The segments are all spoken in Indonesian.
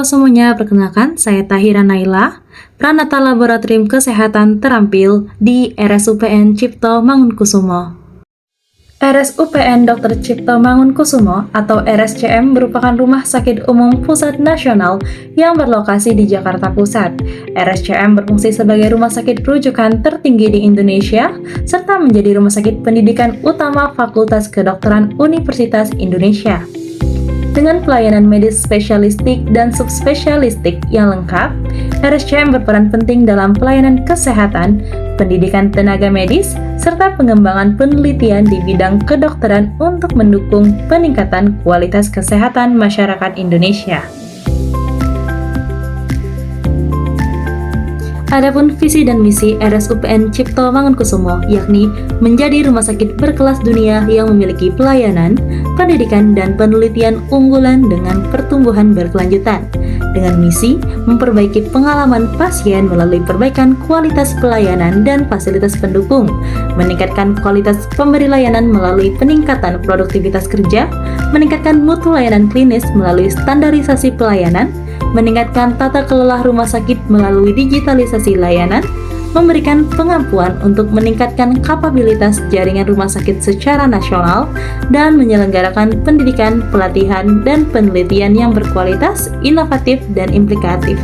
Halo semuanya, perkenalkan saya Tahira Naila, Pranata Laboratorium Kesehatan terampil di RSUPN Cipto Mangunkusumo. RSUPN Dr. Cipto Mangunkusumo atau RSCM merupakan rumah sakit umum pusat nasional yang berlokasi di Jakarta Pusat. RSCM berfungsi sebagai rumah sakit rujukan tertinggi di Indonesia serta menjadi rumah sakit pendidikan utama Fakultas Kedokteran Universitas Indonesia. Dengan pelayanan medis spesialistik dan subspesialistik yang lengkap, RSCM berperan penting dalam pelayanan kesehatan, pendidikan tenaga medis, serta pengembangan penelitian di bidang kedokteran untuk mendukung peningkatan kualitas kesehatan masyarakat Indonesia. Adapun visi dan misi RSUPN Cipto Mangunkusumo yakni menjadi rumah sakit berkelas dunia yang memiliki pelayanan, pendidikan, dan penelitian unggulan dengan pertumbuhan berkelanjutan. Dengan misi memperbaiki pengalaman pasien melalui perbaikan kualitas pelayanan dan fasilitas pendukung, meningkatkan kualitas pemberi layanan melalui peningkatan produktivitas kerja, meningkatkan mutu layanan klinis melalui standarisasi pelayanan, meningkatkan tata kelola rumah sakit melalui digitalisasi layanan, memberikan pengampuan untuk meningkatkan kapabilitas jaringan rumah sakit secara nasional, dan menyelenggarakan pendidikan, pelatihan, dan penelitian yang berkualitas, inovatif, dan implikatif.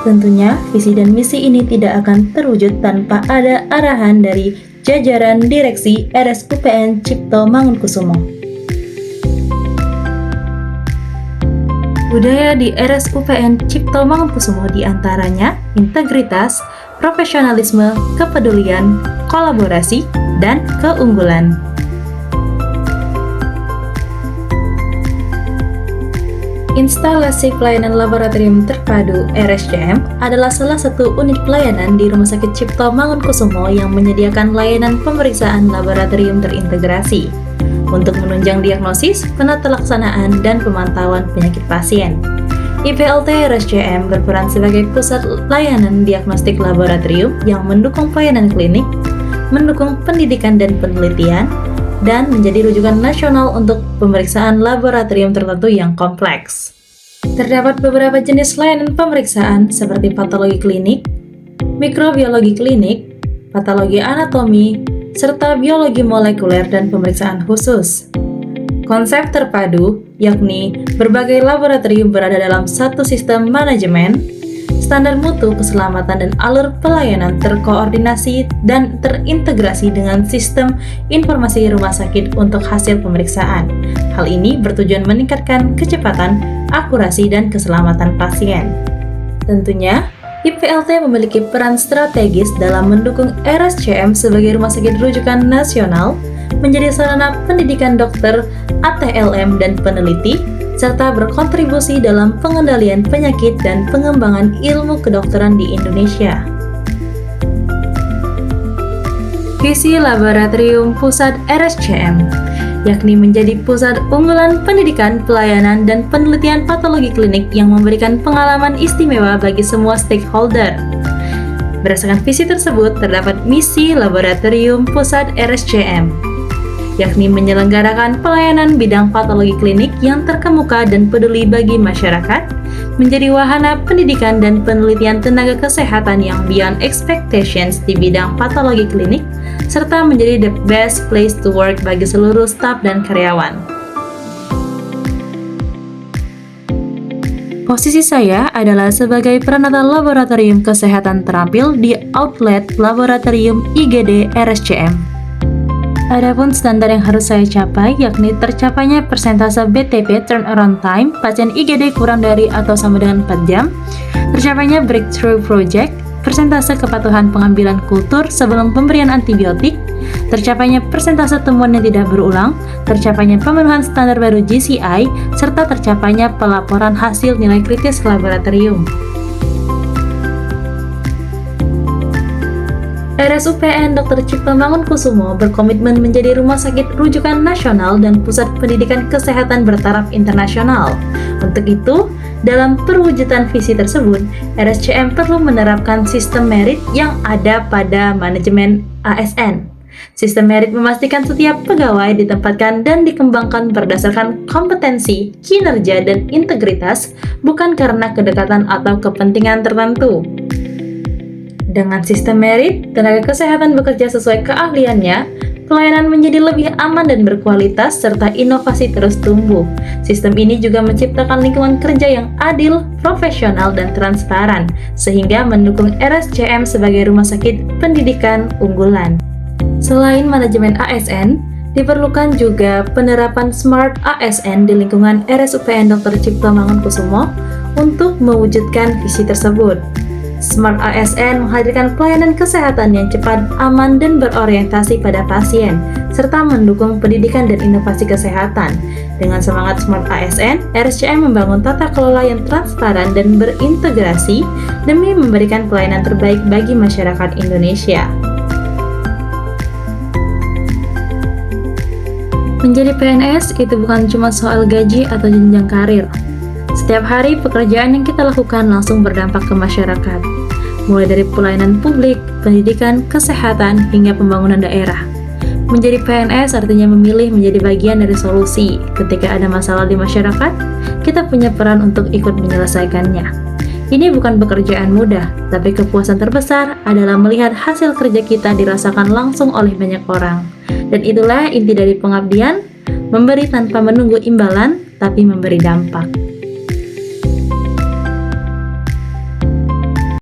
Tentunya, visi dan misi ini tidak akan terwujud tanpa ada arahan dari jajaran direksi RSUPN Cipto Mangunkusumo. Budaya di RSUPN Cipto Mangunkusumo diantaranya integritas, profesionalisme, kepedulian, kolaborasi, dan keunggulan. Instalasi Pelayanan Laboratorium Terpadu RSCM adalah salah satu unit pelayanan di Rumah Sakit Cipto Mangunkusumo yang menyediakan layanan pemeriksaan laboratorium terintegrasi untuk menunjang diagnosis, penata laksanaan, dan pemantauan penyakit pasien. IPLT RSCM berperan sebagai pusat layanan diagnostik laboratorium yang mendukung pelayanan klinik, mendukung pendidikan dan penelitian, dan menjadi rujukan nasional untuk pemeriksaan laboratorium tertentu yang kompleks. Terdapat beberapa jenis layanan pemeriksaan seperti patologi klinik, mikrobiologi klinik, patologi anatomi, serta biologi molekuler dan pemeriksaan khusus. Konsep terpadu, yakni berbagai laboratorium berada dalam satu sistem manajemen, standar mutu, keselamatan, dan alur pelayanan terkoordinasi dan terintegrasi dengan sistem informasi rumah sakit untuk hasil pemeriksaan. Hal ini bertujuan meningkatkan kecepatan, akurasi, dan keselamatan pasien. Tentunya, IPLT memiliki peran strategis dalam mendukung RSCM sebagai rumah sakit rujukan nasional, menjadi sarana pendidikan dokter, ATLM, dan peneliti, serta berkontribusi dalam pengendalian penyakit dan pengembangan ilmu kedokteran di Indonesia. Visi Laboratorium Pusat RSCM yakni menjadi pusat unggulan pendidikan, pelayanan, dan penelitian patologi klinik yang memberikan pengalaman istimewa bagi semua stakeholder. Berdasarkan visi tersebut, terdapat misi Laboratorium Pusat RSCM, yakni menyelenggarakan pelayanan bidang patologi klinik yang terkemuka dan peduli bagi masyarakat, menjadi wahana pendidikan dan penelitian tenaga kesehatan yang beyond expectations di bidang patologi klinik, serta menjadi the best place to work bagi seluruh staf dan karyawan. Posisi saya adalah sebagai Pranata Laboratorium Kesehatan terampil di outlet Laboratorium IGD RSCM. Adapun standar yang harus saya capai yakni tercapainya persentase BTP turnaround time pasien IGD kurang dari atau sama dengan 4 jam, tercapainya breakthrough project, persentase kepatuhan pengambilan kultur sebelum pemberian antibiotik, tercapainya persentase temuan yang tidak berulang, tercapainya pemenuhan standar baru GCI, serta tercapainya pelaporan hasil nilai kritis laboratorium. RSUPN Dr. Cipto Mangunkusumo berkomitmen menjadi rumah sakit rujukan nasional dan pusat pendidikan kesehatan bertaraf internasional. Untuk itu, dalam perwujudan visi tersebut, RSCM perlu menerapkan sistem merit yang ada pada manajemen ASN. Sistem merit memastikan setiap pegawai ditempatkan dan dikembangkan berdasarkan kompetensi, kinerja, dan integritas, bukan karena kedekatan atau kepentingan tertentu. Dengan sistem merit, tenaga kesehatan bekerja sesuai keahliannya, pelayanan menjadi lebih aman dan berkualitas, serta inovasi terus tumbuh. Sistem ini juga menciptakan lingkungan kerja yang adil, profesional, dan transparan, sehingga mendukung RSCM sebagai rumah sakit pendidikan unggulan. Selain manajemen ASN, diperlukan juga penerapan Smart ASN di lingkungan RSUPN Dr. Cipto Mangunkusumo untuk mewujudkan visi tersebut. Smart ASN menghadirkan pelayanan kesehatan yang cepat, aman, dan berorientasi pada pasien, serta mendukung pendidikan dan inovasi kesehatan. Dengan semangat Smart ASN, RSCM membangun tata kelola yang transparan dan berintegrasi demi memberikan pelayanan terbaik bagi masyarakat Indonesia. Menjadi PNS itu bukan cuma soal gaji atau jenjang karir. Setiap hari pekerjaan yang kita lakukan langsung berdampak ke masyarakat, mulai dari pelayanan publik, pendidikan, kesehatan, hingga pembangunan daerah. Menjadi PNS artinya memilih menjadi bagian dari solusi. Ketika ada masalah di masyarakat, kita punya peran untuk ikut menyelesaikannya. Ini bukan pekerjaan mudah, tapi kepuasan terbesar adalah melihat hasil kerja kita dirasakan langsung oleh banyak orang. Dan itulah inti dari pengabdian, memberi tanpa menunggu imbalan, tapi memberi dampak.